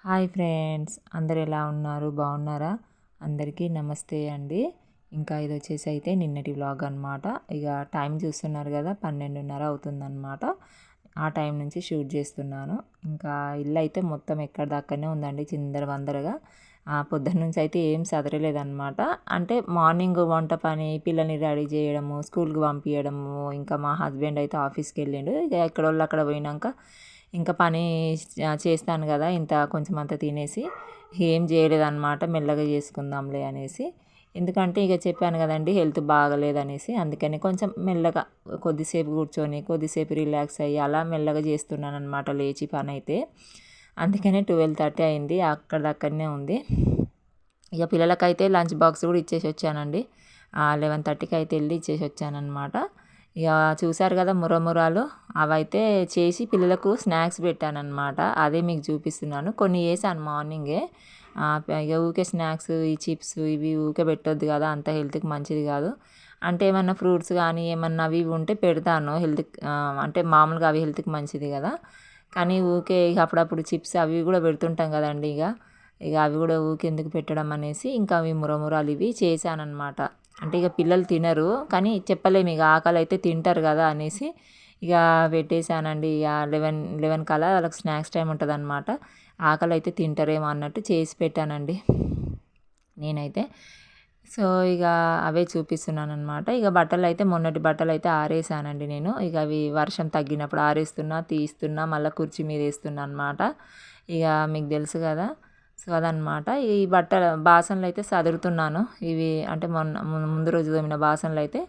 Hi friends, అందరు ఎలా ఉన్నారు? బాగున్నారా? అందరికీ నమస్తే అండి. ఇంకా ఇది వచ్చేసి అయితే నిన్నటి వ్లాగ్ అనమాట. ఇక టైం చూస్తున్నారు కదా, 12:30 అవుతుందన్నమాట. ఆ టైం నుంచి షూట్ చేస్తున్నాను. ఇంకా ఇల్లు అయితే మొత్తం ఎక్కడ దాకానే ఉందండి, చిందర వందరగా. పొద్దున్న నుంచి అయితే ఏం సదరలేదన్నమాట. అంటే మార్నింగ్ వంట పని, పిల్లల్ని రెడీ చేయడము, స్కూల్కి పంపించడము, ఇంకా మా హస్బెండ్ అయితే ఆఫీస్కి వెళ్ళిండు. ఇక ఎక్కడ వాళ్ళు అక్కడ పోయినాక ఇంకా పని చేస్తాను కదా, ఇంత కొంచెం అంత తినేసి ఏం చేయలేదన్నమాట. మెల్లగా చేసుకుందాంలే అనేసి, ఎందుకంటే ఇక చెప్పాను కదండి హెల్త్ బాగలేదనేసి, అందుకని కొంచెం మెల్లగా కొద్దిసేపు కూర్చొని కొద్దిసేపు రిలాక్స్ అయ్యి అలా మెల్లగా చేస్తున్నాను అనమాట, లేచి పని అయితే. అందుకనే 12:30 అయింది, అక్కడనే ఉంది. ఇక పిల్లలకైతే లంచ్ బాక్స్ కూడా ఇచ్చేసి వచ్చానండి. 11:30కి అయితే వెళ్ళి ఇచ్చేసి వచ్చానమాట. ఇక చూసారు కదా మురమురాలు, అవైతే చేసి పిల్లలకు స్నాక్స్ పెట్టానమాట. అదే మీకు చూపిస్తున్నాను. కొన్ని వేసాను మార్నింగే. ఇక ఊకే స్నాక్స్, ఈ చిప్స్ ఇవి ఊకే పెట్టొద్దు కదా, అంత హెల్త్కి మంచిది కాదు. అంటే ఏమన్నా ఫ్రూట్స్ కానీ ఏమన్నా అవి ఇవి ఉంటే పెడతాను హెల్త్, అంటే మామూలుగా అవి హెల్త్కి మంచిది కదా. కానీ ఊకే ఇక అప్పుడప్పుడు చిప్స్ అవి కూడా పెడుతుంటాం కదండి. ఇక అవి కూడా ఊకే ఎందుకు పెట్టడం అనేసి ఇంకా అవి మురమురాలు ఇవి చేశానన్నమాట. అంటే ఇక పిల్లలు తినరు, కానీ చెప్పలేము, ఇక ఆకలి అయితే తింటారు కదా అనేసి ఇక పెట్టేశానండి. ఇక 11 కల్లా వాళ్ళకి స్నాక్స్ టైం ఉంటుంది అనమాట. ఆకలి అయితే తింటారేమో అన్నట్టు చేసి పెట్టానండి నేనైతే. సో ఇక అవే చూపిస్తున్నాను అనమాట. ఇక బట్టలు అయితే మొన్నటి బట్టలు అయితే ఆరేసానండి నేను. ఇక అవి వర్షం తగ్గినప్పుడు ఆరేస్తున్నా, తీస్తున్నా, మళ్ళీ కుర్చీ మీద వేస్తున్నా అనమాట. ఇక మీకు తెలుసు కదా. సో అదనమాట. ఈ బట్టల బాసనలు అయితే సదురుతున్నాను. ఇవి అంటే ముందు రోజు తోమిన బాసనలు అయితే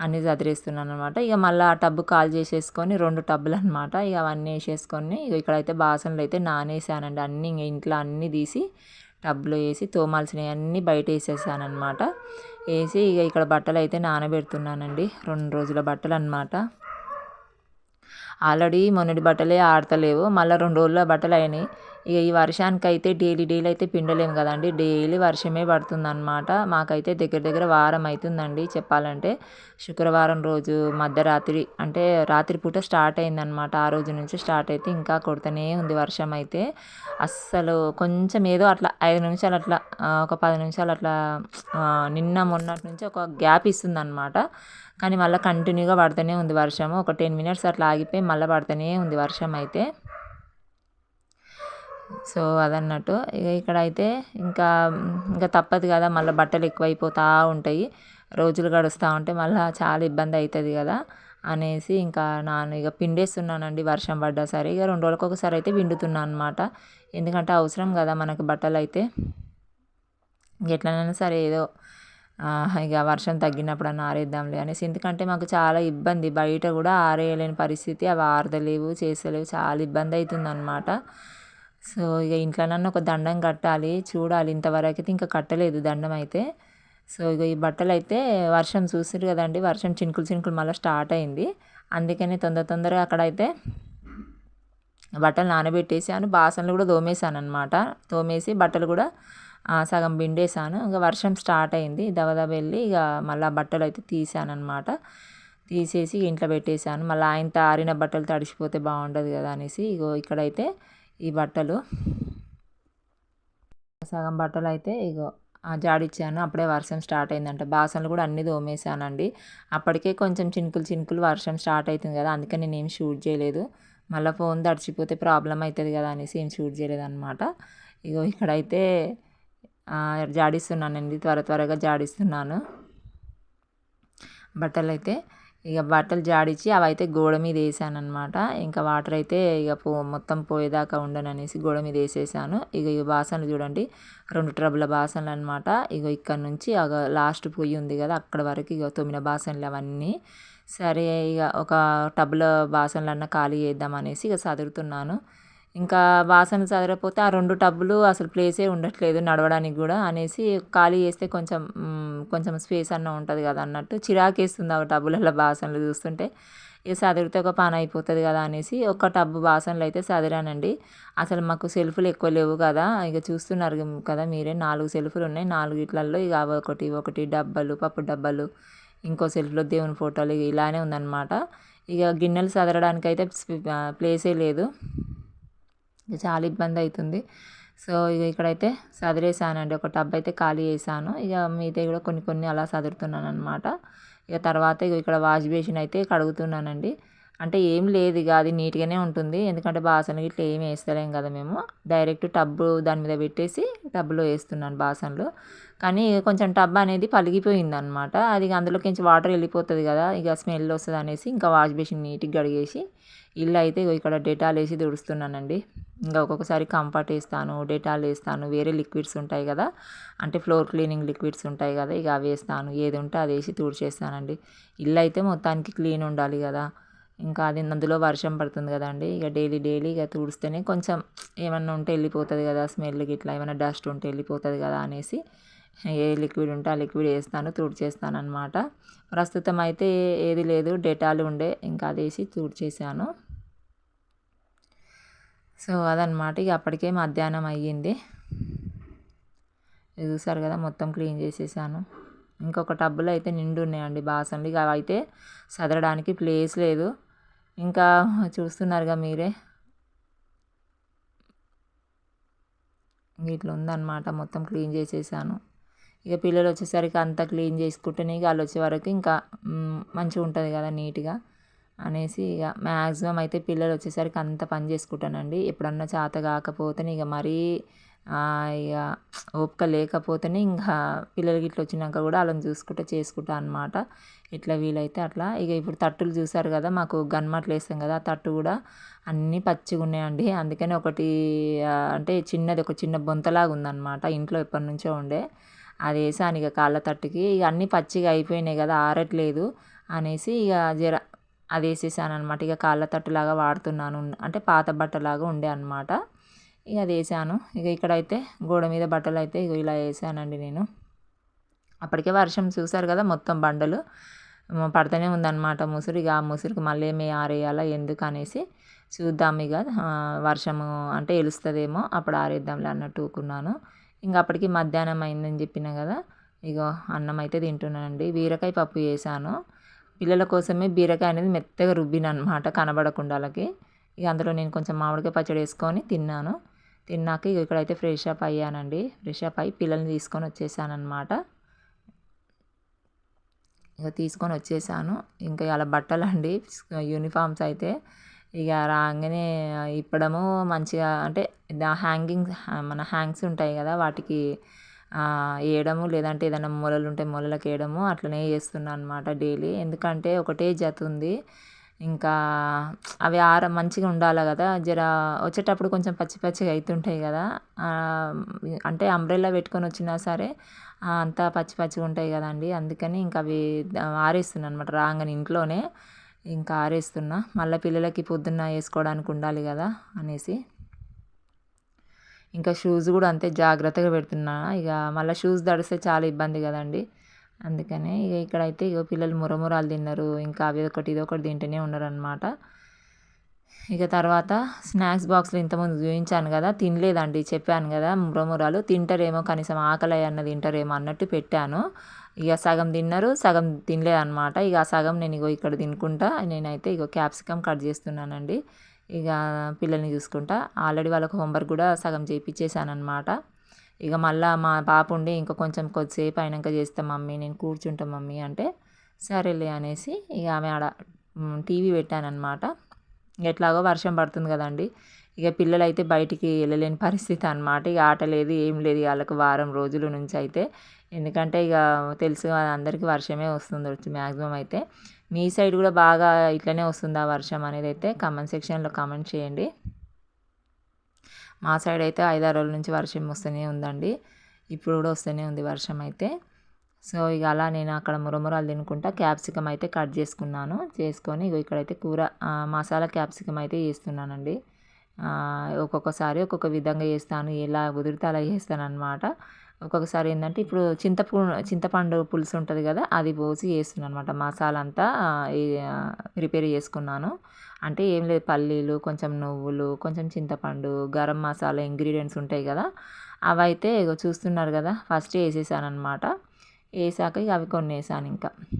అన్నీ సదిరేస్తున్నాను అనమాట. ఇక మళ్ళీ ఆ టబ్బు కాల్ చేసేసుకొని 2 టబ్బులు అనమాట. ఇక అవన్నీ వేసేసుకొని ఇక ఇక్కడైతే బాసనలు అయితే నానేసానండి. అన్నీ ఇంక ఇంట్లో అన్నీ తీసి టబ్లో వేసి తోమాల్సినవి అన్నీ బయట వేసేసాను అనమాట. వేసి ఇక ఇక్కడ బట్టలు అయితే నానబెడుతున్నానండి, 2 రోజుల బట్టలు అనమాట. ఆల్రెడీ మొన్నటి బట్టలే ఆడతలేవు, మళ్ళీ 2 రోజుల బట్టలు అయినాయి. ఇక ఈ వర్షానికి అయితే డైలీ అయితే పిండలేము కదండి, డైలీ వర్షమే పడుతుందన్నమాట. మాకైతే దగ్గర దగ్గర వారం అవుతుందండి చెప్పాలంటే. శుక్రవారం రోజు మధ్యరాత్రి అంటే రాత్రిపూట స్టార్ట్ అయిందనమాట. ఆ రోజు నుంచి స్టార్ట్ అయితే ఇంకా కొడుతూనే ఉంది వర్షం అయితే. అస్సలు కొంచెం ఏదో అట్లా 5 నిమిషాలు అట్లా, ఒక 10 నిమిషాలు అట్లా, నిన్న మొన్నటి నుంచి ఒక గ్యాప్ ఇస్తుందన్నమాట. కానీ మళ్ళీ కంటిన్యూగా పడుతూనే ఉంది వర్షము. ఒక 10 మినిట్స్ అట్లా ఆగిపోయి మళ్ళీ పడుతూనే ఉంది వర్షం అయితే. సో అదన్నట్టు. ఇక ఇక్కడైతే ఇంకా ఇంకా తప్పదు కదా, మళ్ళీ బట్టలు ఎక్కువైపోతూ ఉంటాయి. రోజులు గడుస్తూ ఉంటే మళ్ళీ చాలా ఇబ్బంది అవుతుంది కదా అనేసి ఇంకా ఇక పిండేస్తున్నానండి వర్షం పడ్డా సరే. ఇక 2 రోజులకు ఒకసారి అయితే పిండుతున్నాను అనమాట. ఎందుకంటే అవసరం కదా మనకు బట్టలు అయితే. ఎట్లనైనా సరే ఏదో ఇక వర్షం తగ్గినప్పుడన్నా ఆరేద్దాంలే అనేసి. ఎందుకంటే మాకు చాలా ఇబ్బంది, బయట కూడా ఆరేయలేని పరిస్థితి. అవి ఆరదలేవు, చేసలేవు, చాలా ఇబ్బంది అవుతుందన్నమాట. సో ఇక ఇంట్లోనన్నా ఒక దండం కట్టాలి, చూడాలి. ఇంతవరకు అయితే ఇంకా కట్టలేదు దండం అయితే. సో ఇక ఈ బట్టలు అయితే వర్షం చూసారు కదండి, వర్షం చినుకులు చినుకులు మళ్ళీ స్టార్ట్ అయింది. అందుకని తొందరగా అక్కడైతే బట్టలు నానబెట్టేసాను, బాసనలు కూడా తోమేశాను అనమాట. తోమేసి బట్టలు కూడా సగం పిండేసాను. ఇంకా వర్షం స్టార్ట్ అయింది, దబదబ వెళ్ళి ఇక మళ్ళీ బట్టలు అయితే తీసానమాట. తీసేసి ఇంట్లో పెట్టేశాను. మళ్ళీ ఆయనతో ఆరిన బట్టలు తడిసిపోతే బాగుండదు కదా అనేసి ఇగో ఇక్కడైతే ఈ బట్టలు సగం బట్టలు అయితే ఇగో జాడిచ్చాను. అప్పుడే వర్షం స్టార్ట్ అయిందంట. బాసనలు కూడా అన్నీ తోమేశానండి. అప్పటికే కొంచెం చినుకులు వర్షం స్టార్ట్ అవుతుంది కదా, అందుకని నేను ఏం షూట్ చేయలేదు. మళ్ళీ ఫోన్ తడిచిపోతే ప్రాబ్లం అవుతుంది కదా అనేసి ఏం షూట్ చేయలేదు అనమాట. ఇగో ఇక్కడైతే జాడిస్తున్నానండి, త్వరగా జాడిస్తున్నాను బట్టలు అయితే. ఇక బట్టలు జాడిచ్చి అవైతే గోడ మీద వేసానమాట. ఇంకా వాటర్ అయితే ఇక మొత్తం పోయేదాకా ఉండననేసి గోడ మీద వేసేసాను. ఇక ఈ బాసనలు చూడండి, 2 ట్రబ్బుల బాసనలు అనమాట. ఇక ఇక్కడ నుంచి లాస్ట్ పొయ్యి ఉంది కదా, అక్కడ వరకు ఇక తోమిన బాసనలు అవన్నీ. సరే ఇక ఒక టబ్లో బాసనలన్నా ఖాళీ చేద్దాం అనేసి ఇక సదురుతున్నాను. ఇంకా బాసనలు సదరపోతే ఆ 2 టబ్బులు అసలు ప్లేసే ఉండట్లేదు నడవడానికి కూడా అనేసి ఖాళీ చేస్తే కొంచెం స్పేస్ అన్న ఉంటుంది కదా అన్నట్టు చిరాకేస్తుంది ఆ టబ్బులలో బాసనలు చూస్తుంటే. ఇక సదిరితే ఒక పని అయిపోతుంది కదా అనేసి ఒక టబ్బు బాసనలు అయితే సదిరానండి. అసలు మాకు సెల్ఫ్లు ఎక్కువ లేవు కదా, ఇక చూస్తున్నారు కదా మీరే, 4 సెల్ఫ్లు ఉన్నాయి. 4 ఇక ఒకటి డబ్బాలు, పప్పు డబ్బాలు, ఇంకో సెల్ఫ్లో దేవుని ఫోటోలు ఇలానే ఉందన్నమాట. ఇక గిన్నెలు సదరడానికి అయితే ప్లేసే లేదు, చాలా ఇబ్బంది అవుతుంది. సో ఇక ఇక్కడైతే సదిరేసానండి. ఒక టబ్ అయితే ఖాళీ చేశాను. ఇక మిగతావి కూడా కొన్ని కొన్ని అలా సదురుతున్నాను అనమాట. ఇక తర్వాత ఇక ఇక్కడ వాష్ బేసిన్ అయితే కడుగుతున్నానండి. అంటే ఏం లేదు ఇక అది నీట్గానే ఉంటుంది. ఎందుకంటే బాసనలు ఇట్లా ఏమి వేస్తలేం కదా మేము. డైరెక్ట్ టబ్బు దాని మీద పెట్టేసి టబ్లో వేస్తున్నాను బాసనలు. కానీ కొంచెం టబ్ అనేది పలిగిపోయింది అనమాట. అది అందులోకించి వాటర్ వెళ్ళిపోతుంది కదా, ఇక స్మెల్ వస్తుంది అనేసి ఇంకా వాష్ బేసిన్ నీట్గా కడిగేసి ఇల్లు అయితే ఇక్కడ డెటాల్ వేసి తుడుస్తున్నానండి. ఇంకా ఒక్కొక్కసారి కంఫర్ట్ వేస్తాను, డెటాల్ వేస్తాను, వేరే లిక్విడ్స్ ఉంటాయి కదా, అంటే ఫ్లోర్ క్లీనింగ్ లిక్విడ్స్ ఉంటాయి కదా, ఇక అవి వేస్తాను. ఏది ఉంటే అది వేసి తుడిచేస్తానండి. ఇల్లు అయితే మొత్తానికి క్లీన్ ఉండాలి కదా. ఇంకా అది అందులో వర్షం పడుతుంది కదండి, ఇక డైలీ డైలీ ఇక తుడిస్తేనే కొంచెం ఏమన్నా ఉంటే వెళ్ళిపోతుంది కదా, స్మెల్ గిట్లా ఏమైనా డస్ట్ ఉంటే వెళ్ళిపోతుంది కదా అనేసి ఏ లిక్విడ్ ఉంటే ఆ లిక్విడ్ వేస్తాను, తుడిచేస్తాను అనమాట. ప్రస్తుతం అయితే ఏది లేదు, డెటాల్ ఉండే ఇంకా అది వేసి తుడిచేసాను. సో అదనమాట. ఇక అప్పటికే మధ్యాహ్నం అయ్యింది. ఇది చూసారు కదా, మొత్తం క్లీన్ చేసేసాను. ఇంకొక టబ్బులో అయితే నిండు ఉన్నాయండి బాసనలు. ఇక అవి అయితే సదరడానికి ప్లేస్ లేదు. ఇంకా చూస్తున్నారుగా మీరే, ఇట్లా ఉందన్నమాట. మొత్తం క్లీన్ చేసేసాను. ఇక పిల్లలు వచ్చేసరికి అంతా క్లీన్ చేసుకుంటేనే ఇక వాళ్ళు వచ్చే వరకు ఇంకా మంచిగా ఉంటుంది కదా నీట్గా అనేసి ఇక మ్యాక్సిమం అయితే పిల్లలు వచ్చేసరికి అంత పని చేసుకుంటానండి. ఎప్పుడన్నా చేత కాకపోతేనే ఇక మరీ ఇక ఓపిక లేకపోతేనే ఇంకా పిల్లలకి ఇట్లా వచ్చినాక కూడా వాళ్ళని చూసుకుంటూ చేసుకుంటా అనమాట. ఎట్లా వీలైతే అట్లా. ఇక ఇప్పుడు తట్టులు చూసారు కదా, మాకు గన్మట్లు వేస్తాం కదా, ఆ తట్టు కూడా అన్నీ పచ్చిగా ఉన్నాయండి. అందుకని ఒకటి అంటే చిన్నది, ఒక చిన్న బొంతలాగా ఉందన్నమాట, ఇంట్లో ఎప్పటి నుంచో ఉండే. అది వేసాను ఇక కాళ్ళ తట్టుకి. ఇక అన్నీ పచ్చిగా అయిపోయినాయి కదా, ఆరట్లేదు అనేసి ఇక జర అది వేసేసాను అనమాట. ఇక కాళ్ళ తట్టులాగా వాడుతున్నాను, అంటే పాత బట్టలాగా ఉండే అనమాట. ఇక అది వేసాను. ఇక ఇక్కడైతే గోడ మీద బట్టలు అయితే ఇక ఇలా వేసానండి నేను. అప్పటికే వర్షం చూసారు కదా, మొత్తం బండలు పడుతూనే ఉందన్నమాట ముసురు. ఇక ఆ ముసురుకి మళ్ళీ ఏమి ఆరేయాలా ఎందుకు అనేసి చూద్దాం ఇక వర్షము అంటే వెలుస్తుందేమో అప్పుడు ఆరేద్దాంలే అన్నట్టు ఊకున్నాను. ఇంకా అప్పటికి మధ్యాహ్నం అయిందని చెప్పిన కదా, ఇగో అన్నం అయితే తింటున్నానండి. బీరకాయ పప్పు చేశాను. పిల్లల కోసమే బీరకాయ అనేది మెత్తగా రుబ్బిన అనమాట, కనబడకుండా వాళ్ళకి. ఇక అందులో నేను కొంచెం మామిడికాయ పచ్చడి వేసుకొని తిన్నాను. తిన్నాక ఇక ఇక్కడైతే ఫ్రెష్ అప్ అయ్యానండి. ఫ్రెష్ అప్ అయ్యి పిల్లల్ని తీసుకొని వచ్చేసాను అనమాట. ఇక తీసుకొని వచ్చేసాను. ఇంకా ఇలా బట్టలు అండి, యూనిఫామ్స్ అయితే ఇక రాగానే ఇప్పడము మంచిగా, అంటే హ్యాంగింగ్ మన హ్యాంగ్స్ ఉంటాయి కదా, వాటికి వేయడము, లేదంటే ఏదైనా మూలలు ఉంటే మూలలకు వేయడము అట్లనే చేస్తున్నాను అనమాట డైలీ. ఎందుకంటే ఒకటే జత ఉంది, ఇంకా అవి మంచిగా ఉండాలి కదా, జర వచ్చేటప్పుడు కొంచెం పచ్చి పచ్చిగా అవుతుంటాయి కదా, అంటే అంబ్రెల్లా పెట్టుకొని వచ్చినా సరే అంతా పచ్చి పచ్చిగా ఉంటాయి కదండి. అందుకని ఇంకా అవి ఆరేస్తున్నాను అనమాట రాగానే ఇంట్లోనే. ఇంకా ఆరేస్తున్నా, మళ్ళీ పిల్లలకి పొద్దున్న వేసుకోవడానికి ఉండాలి కదా అనేసి. ఇంకా షూస్ కూడా అంతే జాగ్రత్తగా పెడుతున్నా, ఇక మళ్ళీ షూస్ తడిస్తే చాలా ఇబ్బంది కదండి. అందుకనే ఇక ఇక్కడైతే ఇక పిల్లలు మురమురాలు తిన్నారు, ఇంకా అవి ఒకటి ఇది ఒకటి తింటూనే ఉన్నారనమాట. ఇక తర్వాత స్నాక్స్ బాక్స్లో ఇంతకుముందు చూపించాను కదా, తినలేదండి, చెప్పాను కదా, మురమురాలు తింటారేమో, కనీసం ఆకలి అన్నది తింటారేమో అన్నట్టు పెట్టాను. ఇక సగం తిన్నారు, సగం తినలేదన్నమాట. ఇక ఆ సగం నేను ఇగో ఇక్కడ తినుకుంటా నేనైతే ఇగో క్యాప్సికమ్ కట్ చేస్తున్నానండి. ఇక పిల్లల్ని చూసుకుంటా. ఆల్రెడీ వాళ్ళకు హోంవర్క్ కూడా సగం చేయించేసానమాట. ఇక మళ్ళీ మా పాప ఉండి ఇంకా కొంచెం కొద్దిసేపు అయినాక చేస్తా మమ్మీ, నేను కూర్చుంటా మమ్మీ అంటే సరేలే అనేసి ఇక ఆమె ఆడ టీవీ పెట్టానమాట. ఎట్లాగో వర్షం పడుతుంది కదండి, ఇక పిల్లలు అయితే బయటికి వెళ్ళలేని పరిస్థితి అనమాట. ఇక ఆట లేదు ఏం లేదు వాళ్ళకి వారం రోజుల నుంచి అయితే. ఎందుకంటే ఇక తెలుసు అందరికీ వర్షమే వస్తుంది మ్యాక్సిమం అయితే. మీ సైడ్ కూడా బాగా ఇట్లనే వస్తుందా వర్షం అనేది అయితే కామెంట్ సెక్షన్లో కామెంట్ చేయండి. మా సైడ్ అయితే 5-6 రోజుల నుంచి వర్షం వస్తూనే ఉందండి. ఇప్పుడు కూడా వస్తూనే ఉంది వర్షం అయితే. సో ఇక అలా నేను అక్కడ మురమురాలు తినుకుంటా క్యాప్సికమ్ అయితే కట్ చేసుకున్నాను. చేసుకొని ఇగో ఇక్కడైతే కూర మసాలా క్యాప్సికమ్ అయితే చేస్తున్నానండి. ఒక్కొక్కసారి ఒక్కొక్క విధంగా చేస్తాను, ఎలా కుదిరితే అలా చేస్తాను అనమాట. ఒక్కొక్కసారి ఏంటంటే ఇప్పుడు చింతపండు పులుసు ఉంటుంది కదా, అది పోసి చేస్తున్నాను అనమాట. మసాలా అంతా ప్రిపేర్ చేసుకున్నాను. అంటే ఏం లేదు, పల్లీలు, కొంచెం నువ్వులు, కొంచెం చింతపండు, గరం మసాలా ఇంగ్రీడియంట్స్ ఉంటాయి కదా, అవైతే ఇగో చూస్తున్నారు కదా ఫస్ట్ వేసేసాను అనమాట. వేసాక ఇక అవి కొన్ని వేసాను.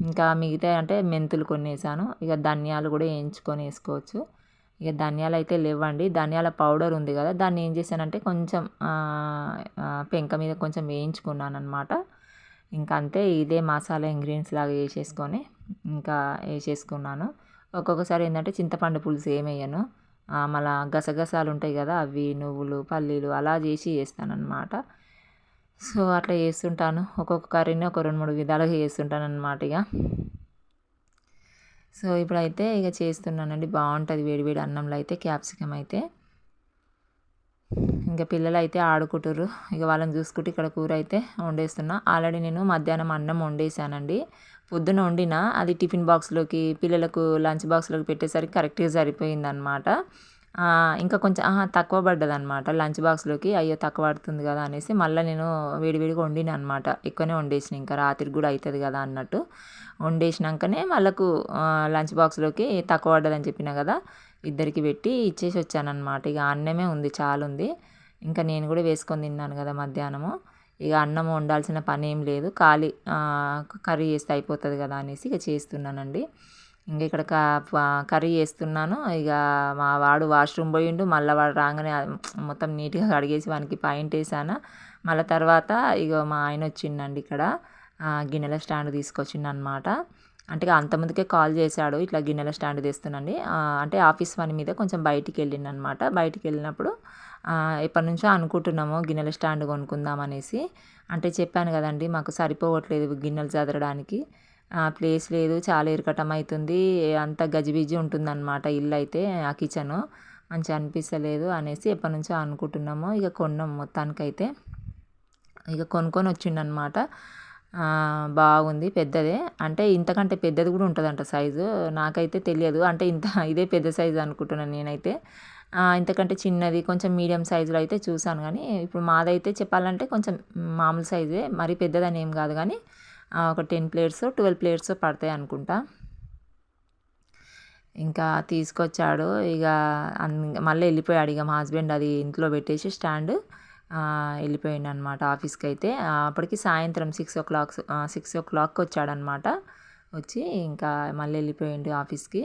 ఇంకా మిగతా అంటే మెంతులు కొన్ని వేసాను. ఇక ధనియాలు కూడా వేయించుకొని వేసుకోవచ్చు. ఇక ధనియాలు అయితే లేవండి. ధనియాల పౌడర్ ఉంది కదా, దాన్ని ఏం చేశానంటే కొంచెం పెంక మీద కొంచెం వేయించుకున్నాను అనమాట. ఇంకా అంతే, ఇదే మసాలా ఇంగ్రీడియంట్స్ లాగా వేసేసుకొని ఇంకా వేసేసుకున్నాను. ఒక్కొక్కసారి ఏంటంటే చింతపండు పులుసు ఏమేయను, మళ్ళా గసగసాలు ఉంటాయి కదా, అవి నువ్వులు పల్లీలు అలా చేసి చేస్తానన్నమాట. సో అట్లా చేస్తుంటాను. ఒక్కొక్క కర్రీని ఒక 2-3 విధాలుగా చేస్తుంటాను అనమాట ఇక. సో ఇప్పుడైతే ఇక చేస్తున్నానండి. బాగుంటుంది వేడి వేడి అన్నంలో అయితే క్యాప్సికమ్ అయితే. ఇంకా పిల్లలు అయితే ఆడుకుంటుర్రు. ఇక వాళ్ళని చూసుకుంటూ ఇక్కడ కూర అయితే వండేస్తున్నా. ఆల్రెడీ నేను మధ్యాహ్నం అన్నం వండేసానండి. పొద్దున వండిన అది టిఫిన్ బాక్స్లోకి పిల్లలకు లంచ్ బాక్స్లోకి పెట్టేసరికి కరెక్ట్గా సరిపోయిందనమాట. ఇంకా కొంచెం తక్కువ పడ్డదనమాట లంచ్ బాక్స్లోకి. అయ్యో తక్కువ పడుతుంది కదా అనేసి మళ్ళీ నేను వేడివేడిగా వండిన అనమాట. ఎక్కువనే వండేసిన, ఇంకా రాత్రికి కూడా అవుతుంది కదా అన్నట్టు వండేసినాకనే వాళ్ళకు లంచ్ బాక్స్లోకి తక్కువ పడ్డదని చెప్పిన కదా, ఇద్దరికి పెట్టి ఇచ్చేసి వచ్చానమాట. ఇక అన్నమే ఉంది, చాలా ఉంది. ఇంకా నేను కూడా వేసుకొని తిన్నాను కదా మధ్యాహ్నము. ఇక అన్నం వండాల్సిన పని ఏం లేదు, ఖాళీ కర్రీ చేస్తే అయిపోతుంది కదా అనేసి ఇక చేస్తున్నానండి. ఇంకా ఇక్కడ కర్రీ చేస్తున్నాను. ఇక మా వాడు వాష్రూమ్ పోయిండు. మళ్ళీ వాడు రాగానే మొత్తం నీట్గా కడిగేసి వానికి పాయింట్ వేసాను. మళ్ళీ తర్వాత ఇక మా ఆయన వచ్చిండండి ఇక్కడ, గిన్నెల స్టాండ్ తీసుకొచ్చిండు అనమాట. అంటే అంతమందికే కాల్ చేశాడు, ఇట్లా గిన్నెల స్టాండ్ తెస్తున్నాండి అంటే ఆఫీస్ పని మీద కొంచెం బయటికి వెళ్ళిండు అనమాట. బయటికి వెళ్ళినప్పుడు ఎప్పటి నుంచో అనుకుంటున్నాము గిన్నెల స్టాండ్ కొనుక్కుందాం అనేసి. అంటే చెప్పాను కదండి, మాకు సరిపోవట్లేదు గిన్నెలు చదరడానికి, ప్లేస్ లేదు, చాలా ఇరకటం అవుతుంది, అంత గజిబిజి ఉంటుందన్నమాట ఇల్లు అయితే. ఆ కిచెను మంచిగా అనిపిస్తలేదు అనేసి ఎప్పటి నుంచో అనుకుంటున్నాము. ఇక కొన్నాం మొత్తానికైతే. ఇక కొనుక్కొని వచ్చిండనమాట. బాగుంది, పెద్దదే. అంటే ఇంతకంటే పెద్దది కూడా ఉంటుందంట సైజు, నాకైతే తెలియదు. అంటే ఇదే పెద్ద సైజు అనుకుంటున్నాను నేనైతే. ఇంతకంటే చిన్నది కొంచెం మీడియం సైజులో అయితే చూసాను, కానీ ఇప్పుడు మాదైతే చెప్పాలంటే కొంచెం మామూలు సైజే, మరీ పెద్దదని ఏం కాదు, కానీ ఒక 10 ప్లేట్స్ 12 ప్లేట్స్ పడతాయి అనుకుంటా. ఇంకా తీసుకొచ్చాడు. ఇక మళ్ళీ వెళ్ళిపోయాడు. ఇక మా హస్బెండ్ అది ఇంట్లో పెట్టేసి స్టాండ్ వెళ్ళిపోయిండు అనమాట ఆఫీస్కి అయితే. అప్పటికి సాయంత్రం 6 o'clock వచ్చాడనమాట. వచ్చి ఇంకా మళ్ళీ వెళ్ళిపోయిండు ఆఫీస్కి.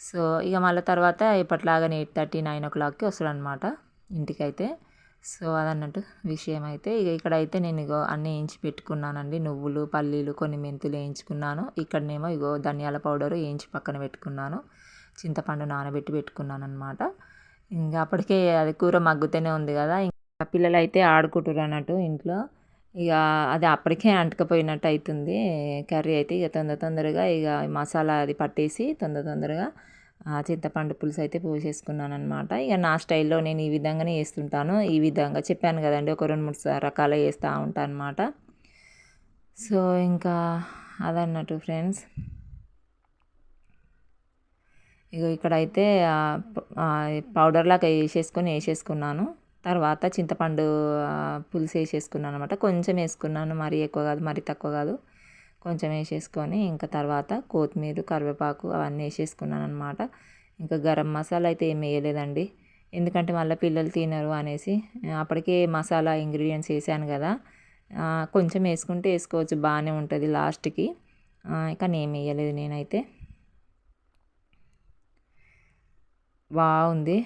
సో ఇక మళ్ళీ తర్వాత ఎప్పటిలాగానే 8:30 9 o'clockకి వస్తాడనమాట ఇంటికైతే. సో అదన్నట్టు విషయం అయితే. ఇక ఇక్కడైతే నేను ఇగో అన్నీ వేయించి పెట్టుకున్నానండి. నువ్వులు పల్లీలు కొన్ని మెంతులు వేయించుకున్నాను. ఇక్కడనేమో ఇగో ధనియాల పౌడర్ వేయించి పక్కన పెట్టుకున్నాను. చింతపండు నానబెట్టి పెట్టుకున్నాను అనమాట. ఇంకా అప్పటికే అది కూర మగ్గుతూనే ఉంది కదా, ఇంకా పిల్లలు అయితే ఆడుకుంటారు అన్నట్టు ఇంట్లో. ఇక అది అప్పటికే అంటుకపోయినట్టు అవుతుంది కర్రీ అయితే. ఇక తొందరగా ఇక మసాలా అది పట్టేసి తొందరగా చింతపండు పులుసు అయితే పోసేసుకున్నాను అనమాట. ఇక నా స్టైల్లో నేను ఈ విధంగానే చేస్తుంటాను. ఈ విధంగా చెప్పాను కదండి, ఒక 2-3 రకాల చేస్తూ ఉంటాను అనమాట. సో ఇంకా అదన్నట్టు ఫ్రెండ్స్. ఇక ఇక్కడైతే పౌడర్లాగా వేసేసుకున్నాను. తర్వాత చింతపండు పులుసు వేసేసుకున్నాను అనమాట. కొంచెం వేసుకున్నాను, మరీ ఎక్కువ కాదు మరీ తక్కువ కాదు, కొంచెం వేసేసుకొని ఇంకా తర్వాత కొత్తిమీర కరివేపాకు అవన్నీ వేసేసుకున్నాను అనమాట. ఇంకా గరం మసాలా అయితే ఏం వేయలేదండి, ఎందుకంటే మళ్ళీ పిల్లలు తినరు అనేసి. అప్పటికే మసాలా ఇంగ్రీడియంట్స్ వేసాను కదా, కొంచెం వేసుకుంటే వేసుకోవచ్చు, బాగానే ఉంటుంది లాస్ట్కి. కానీ ఏం వేయలేదు నేనైతే. బాగుంది.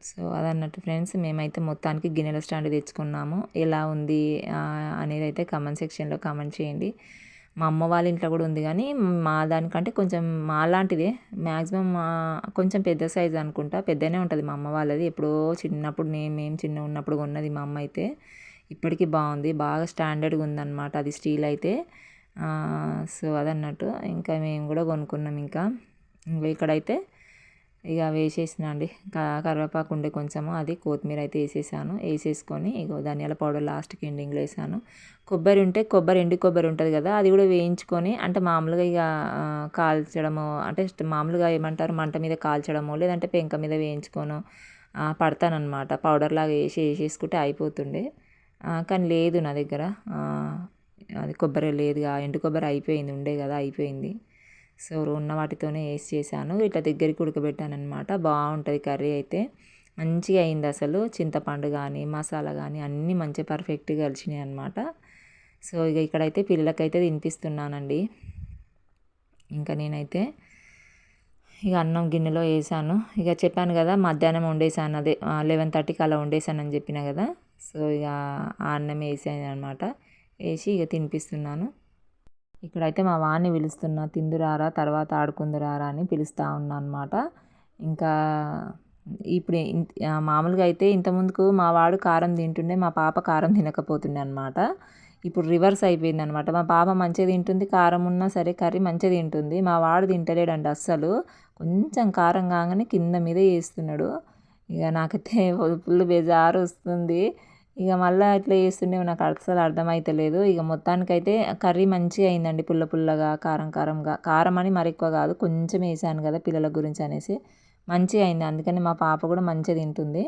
సో అదన్నట్టు ఫ్రెండ్స్, మేమైతే మొత్తానికి గిన్నెల స్టాండ్ తెచ్చుకున్నాము. ఎలా ఉంది అనేది అయితే కామెంట్ సెక్షన్లో కామెంట్ చేయండి. మా అమ్మ వాళ్ళ ఇంట్లో కూడా ఉంది, కానీ మా దానికంటే కొంచెం మా లాంటిదే మ్యాక్సిమం, కొంచెం పెద్ద సైజు అనుకుంటా, పెద్దనే ఉంటుంది మా అమ్మ వాళ్ళది. ఎప్పుడో చిన్నప్పుడు మేము చిన్న ఉన్నప్పుడు కొన్నది మా అమ్మ అయితే. ఇప్పటికీ బాగుంది, బాగా స్టాండర్డ్గా ఉందన్నమాట అది స్టీల్ అయితే. సో అదన్నట్టు ఇంకా మేము కూడా కొనుక్కున్నాం. ఇంకా ఇక్కడైతే ఇక వేసేసిన అండి, కరివేపాకు ఉండే కొంచెము, అది కొత్తిమీర అయితే వేసేసుకొని ఇక ధనియాల పౌడర్ లాస్ట్కి ఎండింగ్లో వేసాను. కొబ్బరి ఉంటే ఎండు కొబ్బరి ఉంటుంది కదా, అది కూడా వేయించుకొని, అంటే మామూలుగా ఇక కాల్చడము, అంటే మామూలుగా ఏమంటారు మంట మీద కాల్చడము, లేదంటే పెంక మీద వేయించుకోను పడతానమాట. పౌడర్లాగా వేసేసుకుంటే అయిపోతుండే, కానీ లేదు నా దగ్గర అది కొబ్బరి లేదుగా, ఎండు కొబ్బరి అయిపోయింది, ఉండే కదా అయిపోయింది. సో ఉన్న వాటితోనే వేసి చేశాను. ఇట్లా దగ్గరికి ఉడకబెట్టాను అనమాట. బాగుంటుంది కర్రీ అయితే, మంచిగా అయింది అసలు. చింతపండు కానీ మసాలా కానీ అన్నీ మంచిగా పర్ఫెక్ట్గా కలిసినాయి అనమాట. సో ఇక ఇక్కడైతే పిల్లలకైతే తినిపిస్తున్నానండి. ఇంకా నేనైతే ఇక అన్నం గిన్నెలో వేసాను. ఇక చెప్పాను కదా మధ్యాహ్నం వండేసాను, అదే 11:30కి అలా వండేసానని చెప్పిన కదా. సో ఇక ఆ అన్నం వేసాను అనమాట. వేసి ఇక తినిపిస్తున్నాను. ఇక్కడైతే మా వాడిని పిలుస్తున్నా, తిందురారా తర్వాత ఆడుకుందురారా అని పిలుస్తూ ఉన్నా అనమాట. ఇంకా ఇప్పుడు మామూలుగా అయితే ఇంతకుముందుకు మా వాడు కారం తింటుండే, మా పాప కారం తినకపోతుండే అనమాట. ఇప్పుడు రివర్స్ అయిపోయింది అనమాట. మా పాప మంచిగా తింటుంది, కారం ఉన్నా సరే కర్రీ మంచిగా తింటుంది. మా వాడు తింటలేడండి అస్సలు. కొంచెం కారం కాగానే కింద మీద చేస్తున్నాడు. ఇక నాకైతే ఫుల్ బేజారు వస్తుంది. ఇక మళ్ళీ ఇట్లా చేస్తుండే నాకు అస్సలు అర్థమవుతలేదు. ఇక మొత్తానికైతే కర్రీ మంచిగా అయిందండి, పుల్ల పుల్లగా కారం కారంగా. కారం అని మరి ఎక్కువ కాదు, కొంచెం వేసాను కదా పిల్లల గురించి అనేసి మంచిగా అయింది. అందుకని మా పాప కూడా మంచిగా తింటుంది.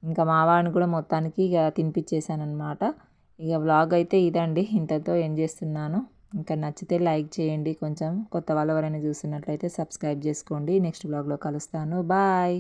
ఇంకా మా వాడిని కూడా మొత్తానికి ఇక తినిపించేసాను అనమాట. ఇక వ్లాగ్ అయితే ఇదండి, ఇంతతో ఎండ్ చేస్తున్నాను. ఇంకా నచ్చితే లైక్ చేయండి, కొంచెం కొత్త వాళ్ళు ఎవరైనా చూస్తున్నట్లయితే సబ్స్క్రైబ్ చేసుకోండి. నెక్స్ట్ వ్లాగ్లో కలుస్తాను. బాయ్.